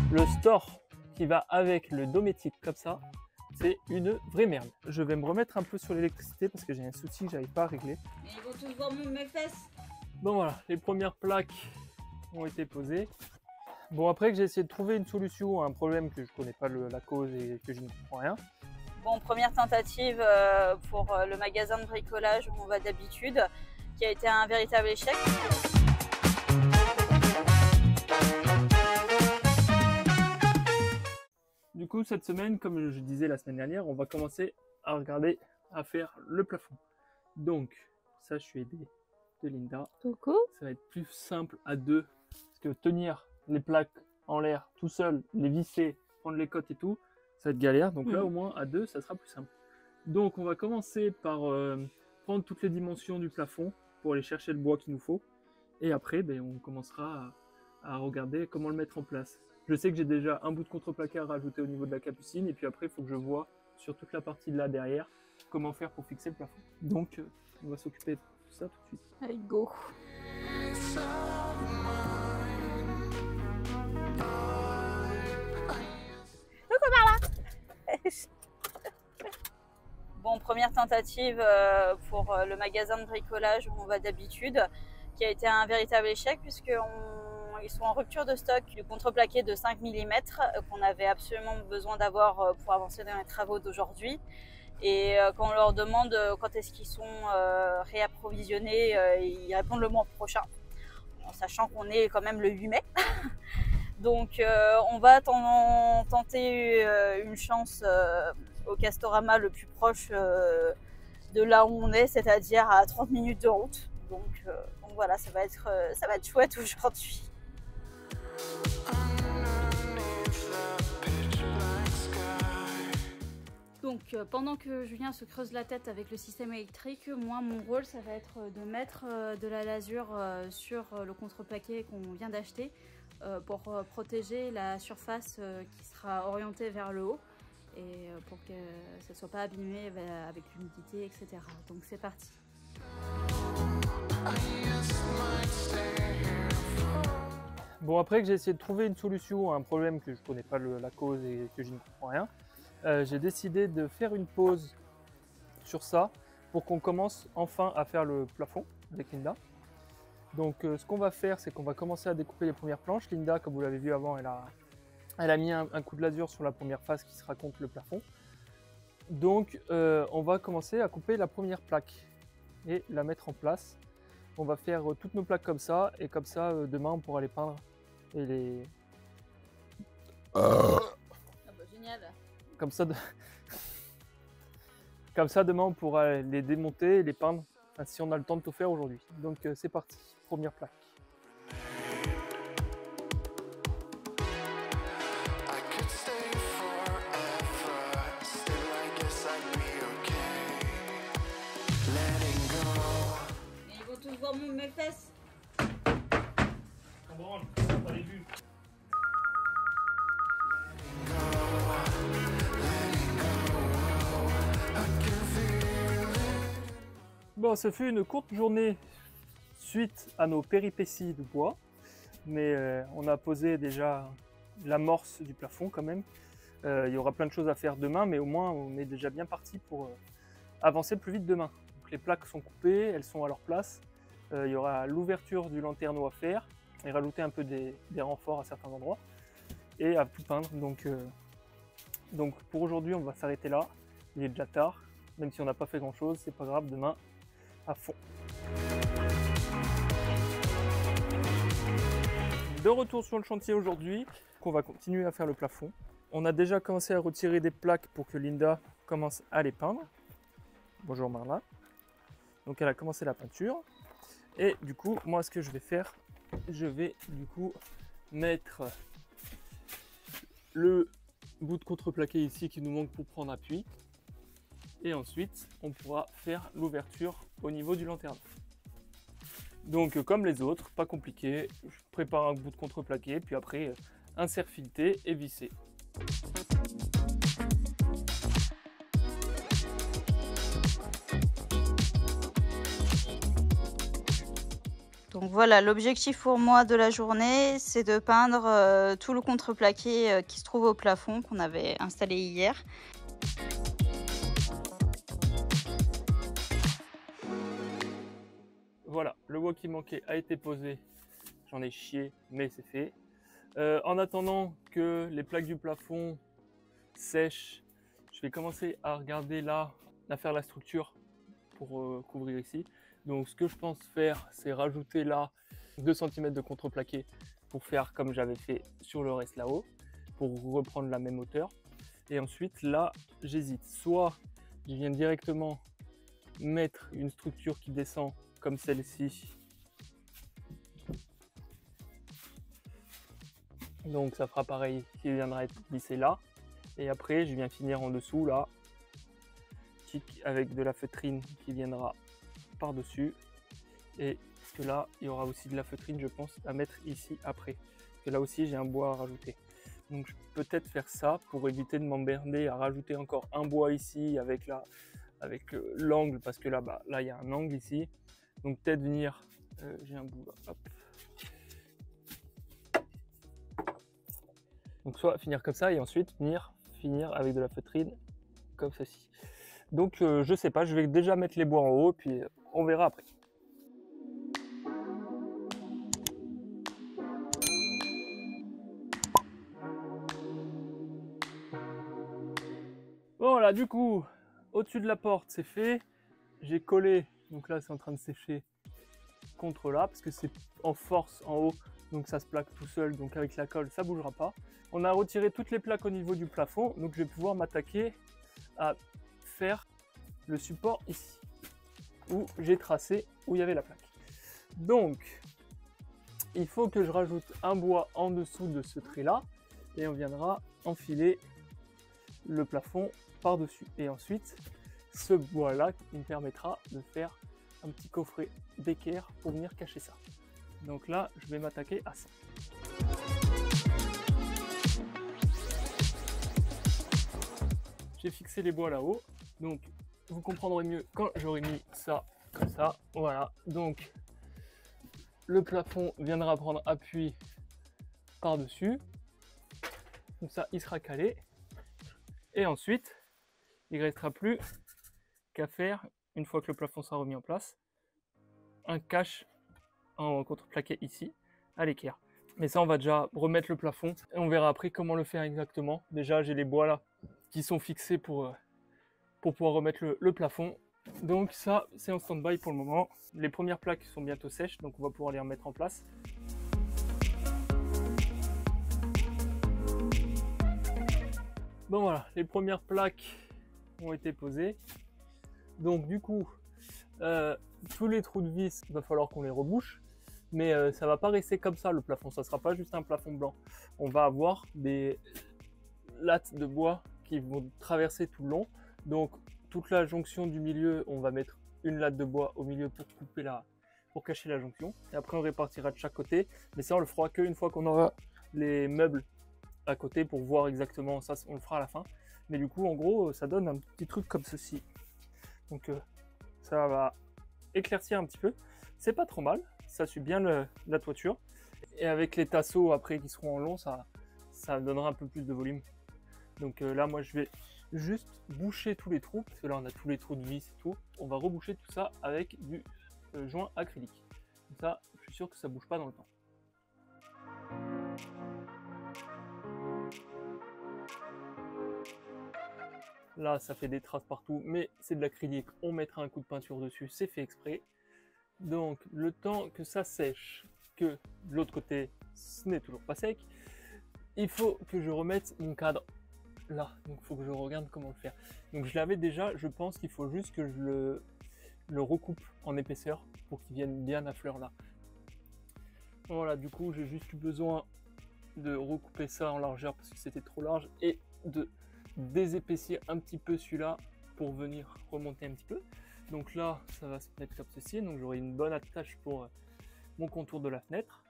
Le store qui va avec le Dometic comme ça, c'est une vraie merde. Je vais me remettre un peu sur l'électricité parce que j'ai un souci que j'arrive pas à régler. Mais ils vont tous voir mes fesses. Bon voilà, les premières plaques ont été posées. Bon, après que j'ai essayé de trouver une solution à un problème que je connais pas la cause et que je ne comprends rien. Bon, première tentative pour le magasin de bricolage où on va d'habitude, qui a été un véritable échec. Du coup, cette semaine, comme je disais la semaine dernière, on va commencer à regarder, à faire le plafond. Donc, ça, je suis aidé de Linda. Coucou. Ça va être plus simple à deux, parce que tenir les plaques en l'air tout seul, les visser, prendre les cotes et tout, ça va être galère. Donc là, au moins, à deux, ça sera plus simple. Donc, on va commencer par prendre toutes les dimensions du plafond pour aller chercher le bois qu'il nous faut. Et après, on commencera à regarder comment le mettre en place. Je sais que j'ai déjà un bout de contreplaqué à rajouter au niveau de la capucine. Et puis après, il faut que je vois sur toute la partie de là derrière comment faire pour fixer le plafond. Donc, on va s'occuper de tout ça tout de suite. Allez, go. Bon, première tentative pour le magasin de bricolage où on va d'habitude, qui a été un véritable échec puisqu'ils sont en rupture de stock du contreplaqué de 5 mm qu'on avait absolument besoin d'avoir pour avancer dans les travaux d'aujourd'hui. Et quand on leur demande quand est-ce qu'ils sont réapprovisionnés, ils répondent le mois prochain, en sachant qu'on est quand même le 8 mai. Donc on va tenter une chance au Castorama le plus proche de là où on est, c'est-à-dire à 30 minutes de route. Donc voilà, ça va être chouette aujourd'hui. Donc pendant que Julien se creuse la tête avec le système électrique, moi mon rôle ça va être de mettre de la lasure sur le contreplaqué qu'on vient d'acheter pour protéger la surface qui sera orientée vers le haut et pour que ça ne soit pas abîmé avec l'humidité, etc. Donc c'est parti. Bon, après que j'ai essayé de trouver une solution à un problème que je connais pas la cause et que je ne comprends rien, j'ai décidé de faire une pause sur ça pour qu'on commence enfin à faire le plafond avec Linda. Donc ce qu'on va faire, c'est qu'on va commencer à découper les premières planches. Linda, comme vous l'avez vu avant, elle a mis un coup de lasure sur la première face qui sera contre le plafond. Donc on va commencer à couper la première plaque et la mettre en place. On va faire toutes nos plaques comme ça, et comme ça demain on pourra les peindre et les... Ah bah génial. Comme ça demain on pourra les démonter et les peindre, enfin, si on a le temps de tout faire aujourd'hui. Donc c'est parti, première plaque. Et ils vont tous voir mes fesses. Bon, ce fut une courte journée suite à nos péripéties de bois, mais on a posé déjà l'amorce du plafond quand même. Il y aura plein de choses à faire demain, mais au moins on est déjà bien parti pour avancer plus vite demain. Donc, les plaques sont coupées, elles sont à leur place. Il y aura l'ouverture du lanterneau à faire et rajouter un peu des renforts à certains endroits et à tout peindre. Donc pour aujourd'hui on va s'arrêter là, il est déjà tard, même si on n'a pas fait grand chose, c'est pas grave, demain à fond. De retour sur le chantier aujourd'hui, on va continuer à faire le plafond. On a déjà commencé à retirer des plaques pour que Linda commence à les peindre. Bonjour Marla. Donc elle a commencé la peinture. Et du coup, moi ce que je vais faire, je vais du coup mettre le bout de contreplaqué ici qui nous manque pour prendre appui. Et ensuite, on pourra faire l'ouverture au niveau du lanterneau. Donc comme les autres, pas compliqué, je prépare un bout de contreplaqué, puis après insert fileté et visser. Donc voilà, l'objectif pour moi de la journée, c'est de peindre tout le contreplaqué qui se trouve au plafond qu'on avait installé hier. Voilà, le bois qui manquait a été posé. J'en ai chié, mais c'est fait. En attendant que les plaques du plafond sèchent, je vais commencer à regarder là, à faire la structure pour couvrir ici. Donc ce que je pense faire, c'est rajouter là 2 cm de contreplaqué pour faire comme j'avais fait sur le reste là-haut, pour reprendre la même hauteur. Et ensuite là, j'hésite. Soit je viens directement mettre une structure qui descend comme celle-ci. Donc ça fera pareil, qui viendra être glissé là. Et après, je viens finir en dessous là, avec de la feutrine qui viendra par-dessus. Et parce que là, il y aura aussi de la feutrine, je pense, à mettre ici après. Parce que là aussi, j'ai un bois à rajouter. Donc je peux peut-être faire ça pour éviter de m'emmerder à rajouter encore un bois ici avec l'angle, parce que là, là, il y a un angle ici. Donc peut-être venir, j'ai un bout là, hop. Donc soit finir comme ça et ensuite finir avec de la feutrine comme ceci. Donc je sais pas, je vais déjà mettre les bois en haut puis on verra après. Bon là du coup, au-dessus de la porte c'est fait. J'ai collé, donc là c'est en train de sécher contre là parce que c'est en force en haut. Donc ça se plaque tout seul, donc avec la colle ça bougera pas. On a retiré toutes les plaques au niveau du plafond, donc je vais pouvoir m'attaquer à faire le support ici, où j'ai tracé où il y avait la plaque. Donc il faut que je rajoute un bois en dessous de ce trait là, et on viendra enfiler le plafond par-dessus. Et ensuite, ce bois là qui me permettra de faire un petit coffret d'équerre pour venir cacher ça. Donc là, je vais m'attaquer à ça. J'ai fixé les bois là-haut, donc vous comprendrez mieux quand j'aurai mis ça comme ça. Voilà, donc le plafond viendra prendre appui par-dessus. Comme ça, il sera calé. Et ensuite, il ne restera plus qu'à faire, une fois que le plafond sera remis en place, un cache en contreplaqué ici, à l'équerre. Mais ça, on va déjà remettre le plafond et on verra après comment le faire exactement. Déjà, j'ai les bois là qui sont fixés pour pouvoir remettre le plafond. Donc ça, c'est en stand-by pour le moment. Les premières plaques sont bientôt sèches, donc on va pouvoir les remettre en place. Bon voilà, les premières plaques ont été posées. Donc du coup, tous les trous de vis, il va falloir qu'on les rebouche. Mais ça va pas rester comme ça le plafond, ça sera pas juste un plafond blanc. On va avoir des lattes de bois qui vont traverser tout le long. Donc toute la jonction du milieu, on va mettre une latte de bois au milieu pour cacher la jonction. Et après on répartira de chaque côté. Mais ça on le fera qu'une fois qu'on aura les meubles à côté pour voir exactement, ça on le fera à la fin. Mais du coup en gros ça donne un petit truc comme ceci. Donc ça va éclaircir un petit peu. C'est pas trop mal, ça suit bien la toiture. Et avec les tasseaux après qui seront en long, ça donnera un peu plus de volume. Donc là moi je vais juste boucher tous les trous, parce que là on a tous les trous de vis et tout. On va reboucher tout ça avec du joint acrylique. Comme ça, je suis sûr que ça bouge pas dans le temps. Là ça fait des traces partout, mais c'est de l'acrylique, on mettra un coup de peinture dessus, c'est fait exprès. Donc le temps que ça sèche, que de l'autre côté ce n'est toujours pas sec, il faut que je remette mon cadre là, donc il faut que je regarde comment le faire. Donc je l'avais déjà, je pense qu'il faut juste que je le recoupe en épaisseur pour qu'il vienne bien à fleur là. Voilà, du coup j'ai juste eu besoin de recouper ça en largeur parce que c'était trop large et de désépaissir un petit peu celui-là pour venir remonter un petit peu. Donc là ça va se mettre comme ceci, donc j'aurai une bonne attache pour mon contour de la fenêtre.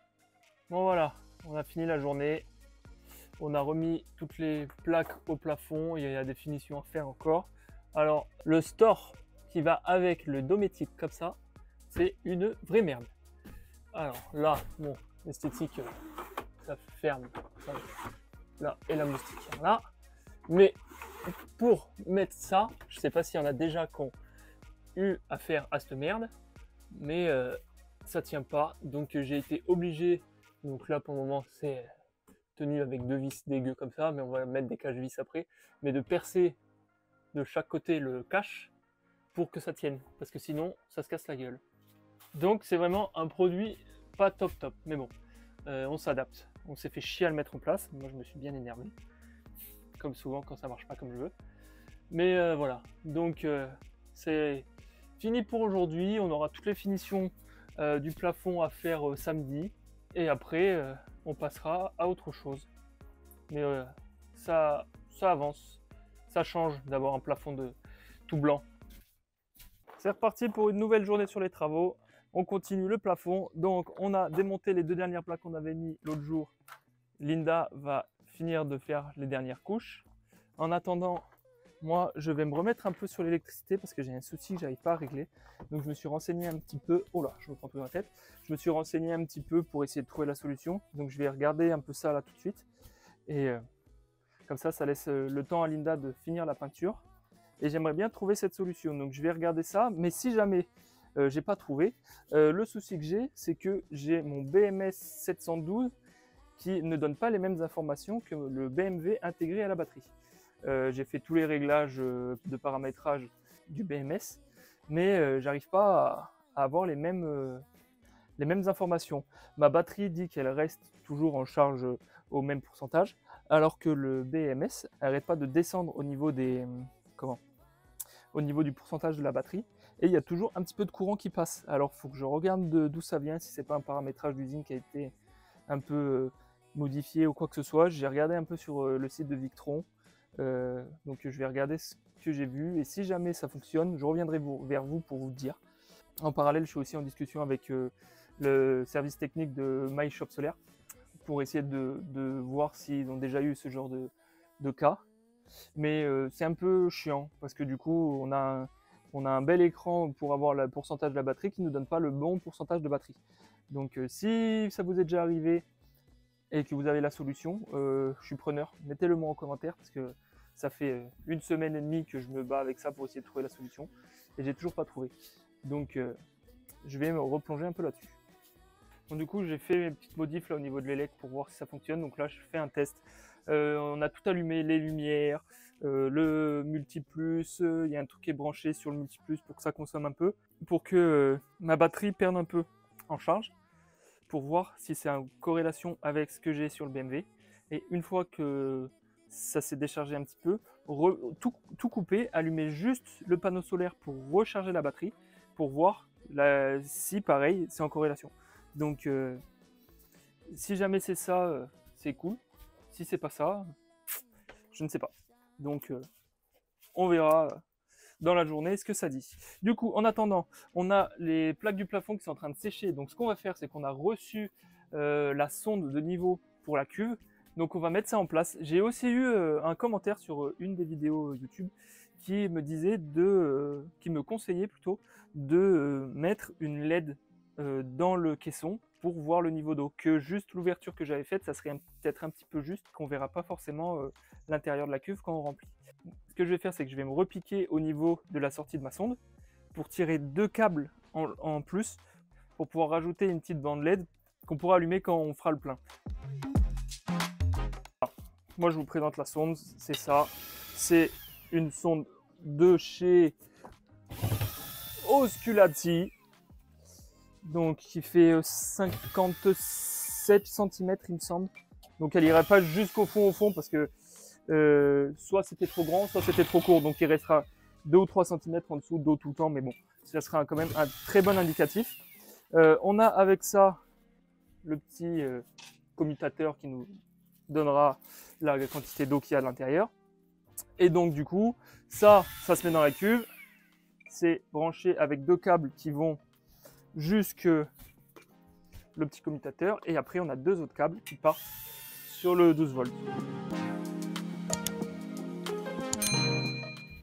Bon voilà, on a fini la journée, on a remis toutes les plaques au plafond, il y a des finitions à faire encore. Alors le store qui va avec le dométique comme ça, c'est une vraie merde. Alors là, bon, l'esthétique, ça ferme là et la moustiquaire là. Mais pour mettre ça, je sais pas s'il y en a déjà qui ont eu affaire à cette merde, mais ça tient pas. Donc j'ai été obligé, donc là pour le moment c'est tenu avec 2 vis dégueu comme ça, mais on va mettre des cache-vis après, mais de percer de chaque côté le cache pour que ça tienne, parce que sinon ça se casse la gueule. Donc c'est vraiment un produit pas top, mais bon, on s'adapte. On s'est fait chier à le mettre en place, moi je me suis bien énervé, comme souvent quand ça marche pas comme je veux. Mais voilà, donc c'est fini pour aujourd'hui. On aura toutes les finitions du plafond à faire samedi, et après on passera à autre chose. Mais ça avance, ça change d'avoir un plafond tout blanc. C'est reparti pour une nouvelle journée sur les travaux. On continue le plafond. Donc on a démonté les 2 dernières plaques qu'on avait mis l'autre jour. Linda va finir de faire les dernières couches. En attendant, moi je vais me remettre un peu sur l'électricité parce que j'ai un souci que j'arrive pas à régler. Donc je me suis renseigné un petit peu. Oh là, je me prends tout dans la tête. Je me suis renseigné un petit peu pour essayer de trouver la solution. Donc je vais regarder un peu ça là tout de suite. Et comme ça laisse le temps à Linda de finir la peinture. Et j'aimerais bien trouver cette solution. Donc je vais regarder ça. Mais si jamais j'ai pas trouvé, le souci que j'ai, c'est que j'ai mon BMS 712 qui ne donne pas les mêmes informations que le BMW intégré à la batterie. J'ai fait tous les réglages de paramétrage du BMS, mais j'arrive pas à avoir les mêmes informations. Ma batterie dit qu'elle reste toujours en charge au même pourcentage, alors que le BMS n'arrête pas de descendre au niveau au niveau du pourcentage de la batterie, et il y a toujours un petit peu de courant qui passe. Alors il faut que je regarde d'où ça vient, si c'est pas un paramétrage d'usine qui a été un peu modifié ou quoi que ce soit. J'ai regardé un peu sur le site de Victron, donc je vais regarder ce que j'ai vu, et si jamais ça fonctionne, je reviendrai vers vous pour vous dire. En parallèle, je suis aussi en discussion avec le service technique de My Shop Solaire pour essayer de voir s'ils ont déjà eu ce genre de cas. Mais c'est un peu chiant parce que du coup on a un bel écran pour avoir le pourcentage de la batterie qui ne nous donne pas le bon pourcentage de batterie. Donc si ça vous est déjà arrivé et que vous avez la solution, je suis preneur. Mettez-le moi en commentaire parce que ça fait 1 semaine et demie que je me bats avec ça pour essayer de trouver la solution et j'ai toujours pas trouvé. Donc je vais me replonger un peu là-dessus. Donc du coup j'ai fait mes petites modifs là au niveau de l'élec pour voir si ça fonctionne. Donc là je fais un test. On a tout allumé, les lumières, le multiplus, il y a un truc qui est branché sur le multiplus pour que ça consomme un peu, pour que ma batterie perde un peu en charge, pour voir si c'est en corrélation avec ce que j'ai sur le BMW. Et une fois que ça s'est déchargé un petit peu, tout couper, allumer juste le panneau solaire pour recharger la batterie, pour voir si pareil c'est en corrélation. Donc si jamais c'est ça, c'est cool. Si c'est pas ça, je ne sais pas. Donc on verra dans la journée ce que ça dit. Du coup, en attendant, on a les plaques du plafond qui sont en train de sécher. Donc ce qu'on va faire, c'est qu'on a reçu la sonde de niveau pour la cuve. Donc on va mettre ça en place. J'ai aussi eu un commentaire sur une des vidéos YouTube qui me disait qui me conseillait plutôt de mettre une LED dans le caisson pour voir le niveau d'eau, que juste l'ouverture que j'avais faite, ça serait peut-être un petit peu juste, qu'on verra pas forcément l'intérieur de la cuve quand on remplit. Ce que je vais faire, c'est que je vais me repiquer au niveau de la sortie de ma sonde pour tirer 2 câbles en plus pour pouvoir rajouter une petite bande LED qu'on pourra allumer quand on fera le plein. Alors, moi je vous présente la sonde, c'est ça, c'est une sonde de chez Osculati, donc qui fait 57 cm il me semble. Donc elle irait pas jusqu'au fond parce que soit c'était trop grand, soit c'était trop court. Donc il restera 2 ou 3 cm en dessous d'eau tout le temps, mais bon, ça sera quand même un très bon indicatif. On a avec ça le petit commutateur qui nous donnera la quantité d'eau qu'il y a à l'intérieur. Et donc du coup, ça se met dans la cuve. C'est branché avec 2 câbles qui vont jusque le petit commutateur, et après on a 2 autres câbles qui partent sur le 12 volts.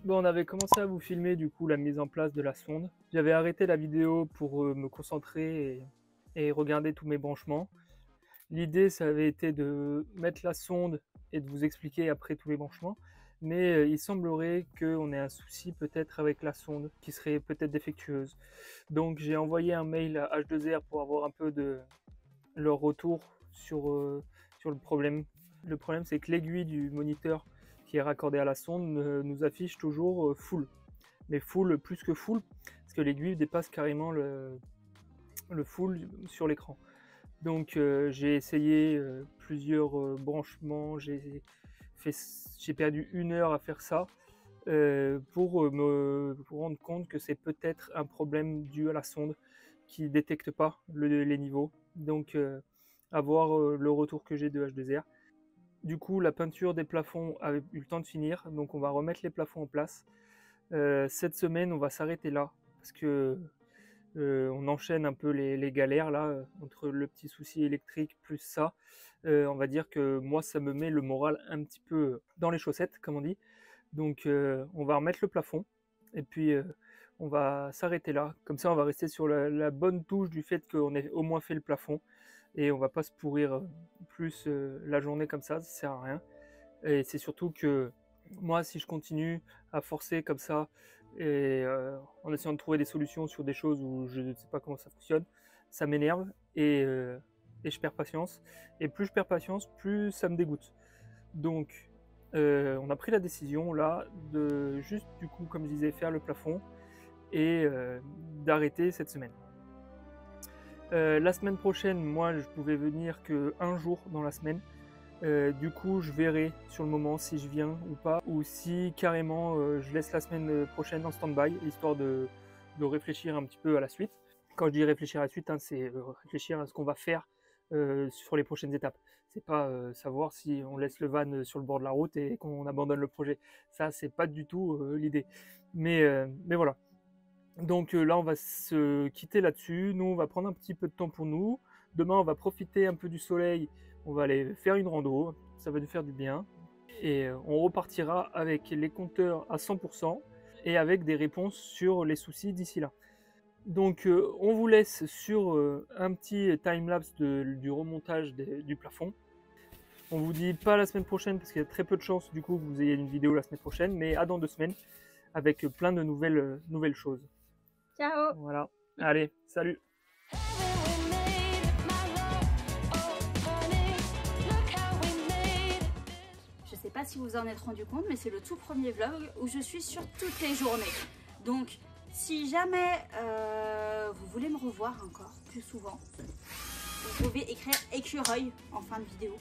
Bon, on avait commencé à vous filmer du coup la mise en place de la sonde. J'avais arrêté la vidéo pour me concentrer et regarder tous mes branchements. L'idée, ça avait été de mettre la sonde et de vous expliquer après tous les branchements, mais il semblerait qu'on ait un souci peut-être avec la sonde qui serait peut-être défectueuse. Donc j'ai envoyé un mail à H2R pour avoir un peu de leur retour sur le problème. Le problème, c'est que l'aiguille du moniteur qui est raccordée à la sonde nous affiche toujours full, mais full plus que full, parce que l'aiguille dépasse carrément le full sur l'écran. Donc j'ai essayé plusieurs branchements, j'ai perdu 1 heure à faire ça pour me rendre compte que c'est peut-être un problème dû à la sonde qui ne détecte pas les niveaux. Donc à voir le retour que j'ai de H2R. Du coup, la peinture des plafonds a eu le temps de finir, donc on va remettre les plafonds en place. Cette semaine, on va s'arrêter là, parce que on enchaîne un peu les galères là, entre le petit souci électrique plus ça. On va dire que moi, ça me met le moral un petit peu dans les chaussettes, comme on dit. Donc on va remettre le plafond, et puis on va s'arrêter là. Comme ça, on va rester sur la bonne touche du fait qu'on ait au moins fait le plafond, et on va pas se pourrir plus la journée comme ça sert à rien. Et c'est surtout que moi, si je continue à forcer comme ça, et en essayant de trouver des solutions sur des choses où je ne sais pas comment ça fonctionne, ça m'énerve et je perds patience. Et plus je perds patience, plus ça me dégoûte. Donc on a pris la décision là de juste, du coup, comme je disais, faire le plafond et d'arrêter cette semaine. La semaine prochaine, moi, je pouvais venir qu'un jour dans la semaine. Du coup, je verrai sur le moment si je viens ou pas, ou si carrément je laisse la semaine prochaine en stand-by, histoire de réfléchir un petit peu à la suite. Quand je dis réfléchir à la suite, hein, c'est réfléchir à ce qu'on va faire sur les prochaines étapes. C'est pas savoir si on laisse le van sur le bord de la route et qu'on abandonne le projet. Ça, c'est pas du tout l'idée. Mais voilà. Donc là, on va se quitter là-dessus. Nous, on va prendre un petit peu de temps pour nous. Demain, on va profiter un peu du soleil. On va aller faire une rando. Ça va nous faire du bien. Et on repartira avec les compteurs à 100% et avec des réponses sur les soucis d'ici là. Donc on vous laisse sur un petit time-lapse du remontage du plafond. On vous dit pas la semaine prochaine parce qu'il y a très peu de chances du coup que vous ayez une vidéo la semaine prochaine, mais à dans 2 semaines avec plein de nouvelles choses. Ciao! Voilà, allez, salut! Je sais pas si vous en êtes rendu compte, mais c'est le tout premier vlog où je suis sur toutes les journées. Donc, si jamais vous voulez me revoir encore plus souvent, vous pouvez écrire écureuil en fin de vidéo.